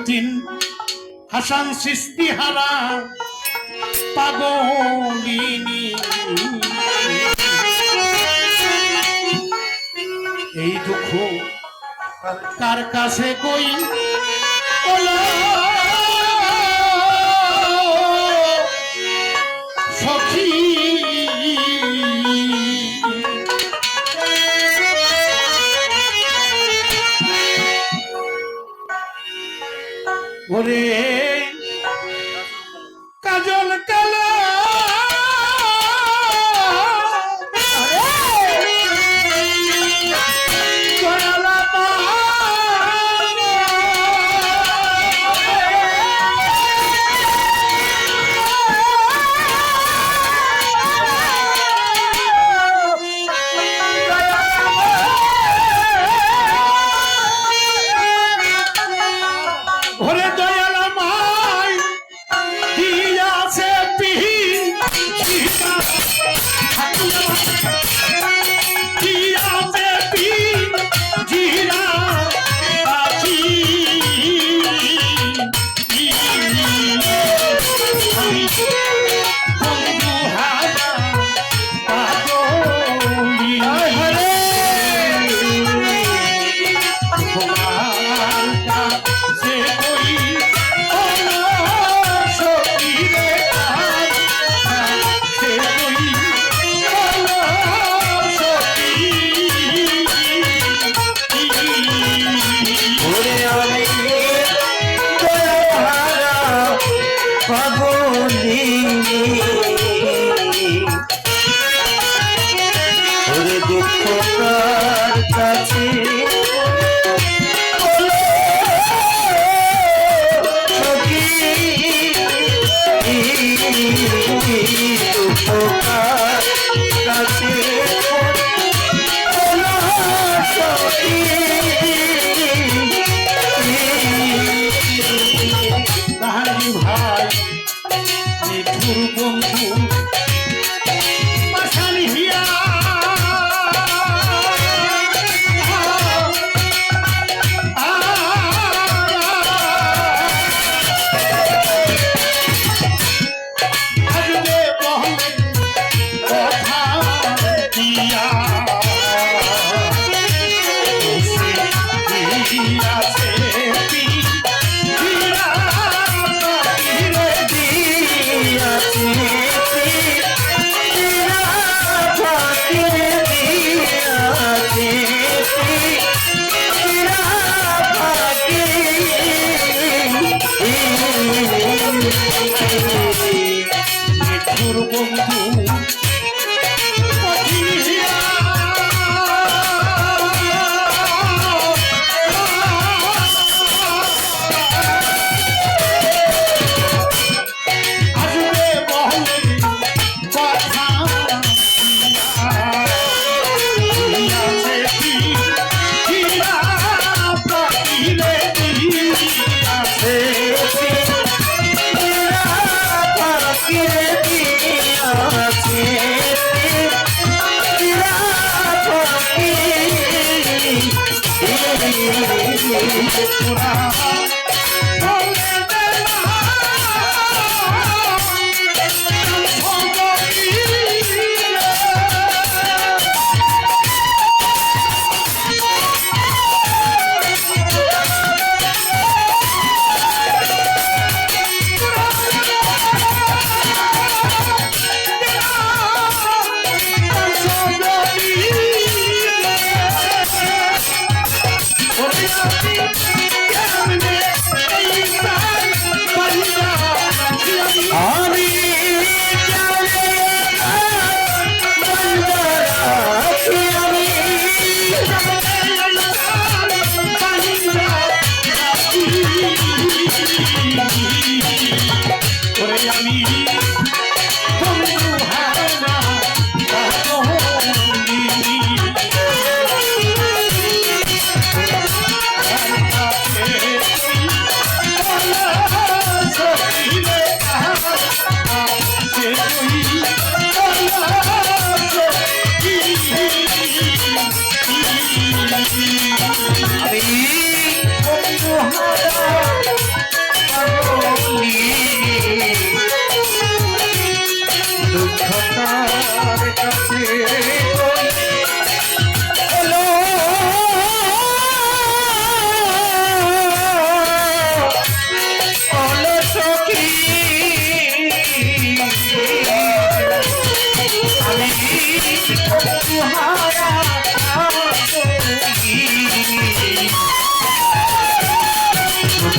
দিন হাসান সৃষ্টিহারা পাগলিনী এই দুঃখ কার কাছে কই ওলা সখী ওরে কাজল কালা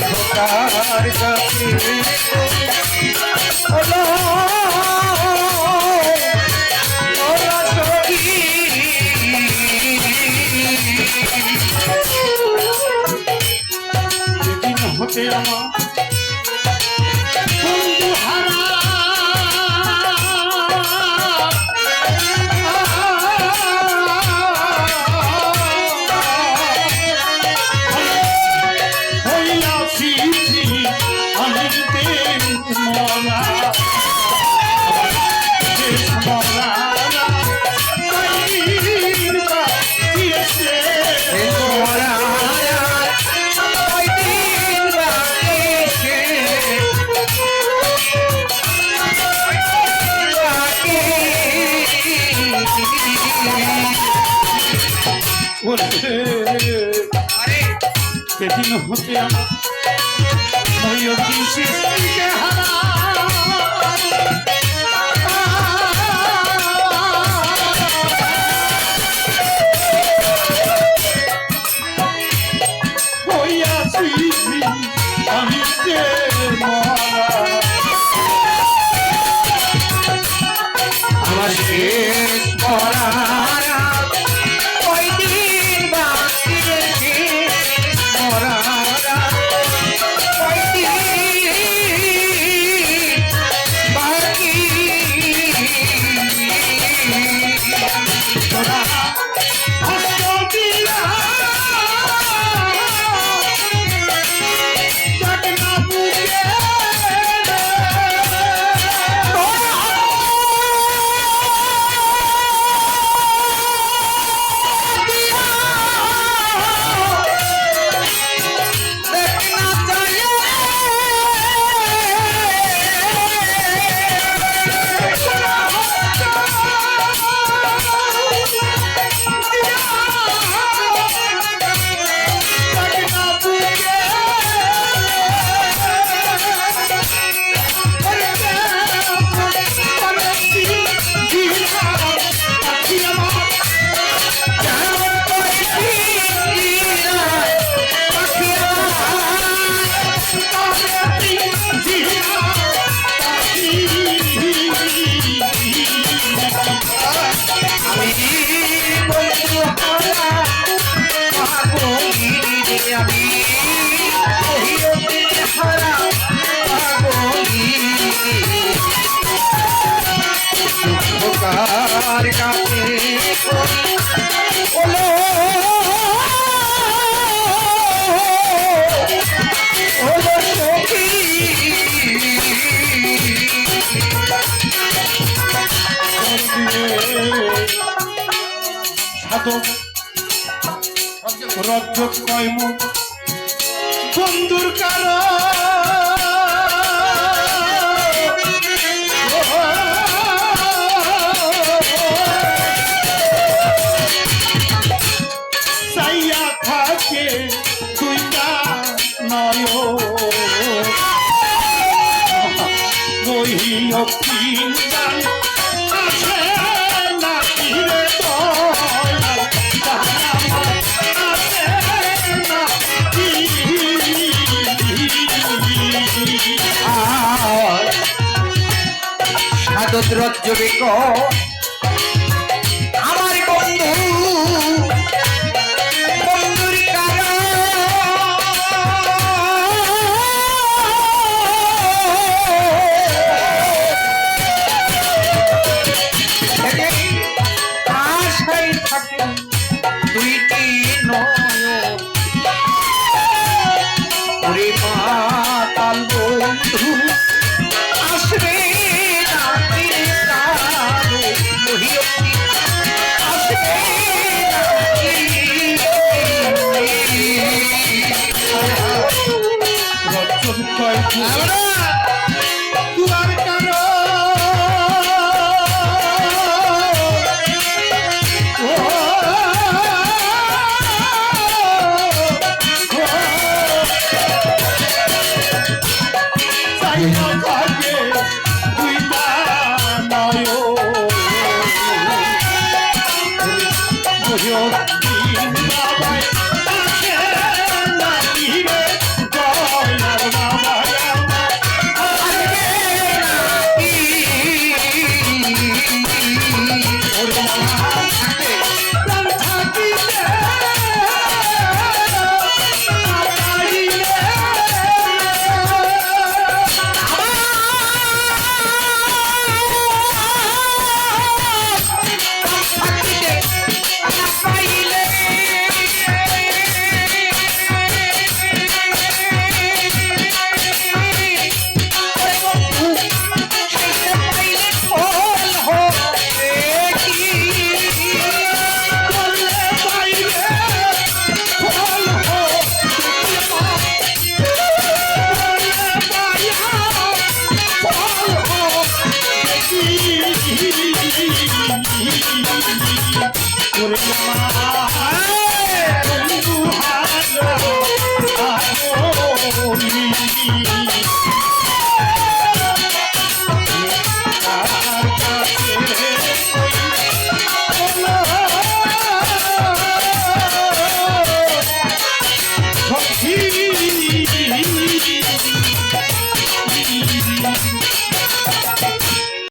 খোকার কাছে হলো ওরা সখী যেদিন হতে আমার বন্ধু হারা হইয়াছি আমি প্রেম মরা শেষ মরা কয়দিন বাকি আছে মরা কয়দিন বাকি বলছে সেদিন হতে আমার হইয়াছি সৃষ্টিকে হারা হইয়াছি আমি যে মরা আমার শেষ মরার কয়দিন বাকি রে মরার কয়দিন বাকি তোরা হস্ত দিয়া যাক না বুকে দেখনা চাইলে আমি বন্ধু হারা পাগলি রে আমি ওহিরতে হারা পাগলি খোকার কাছে ওলো ওলো সখী সাধক রজ্জক কয়মুখ বন্ধুর চাইয়া থাকে দুইটা নয় বহিও কিনজান আছে নাকি রে দয়াল আছে নাকি সাধক রজ্জবিক আমার বন্ধু বন্ধুর আশাই থাকে দুইটি নয় ওরে মাতাল বন্ধু আসবে না ফিরে কারো মহিয়সী আসবে না রজ্জক কয়মুখ দুয়ার কারো চাইয়া থাকে দুইটা নয় বহিও কিনজান আছে নাকি রে দয়াল বন্ধু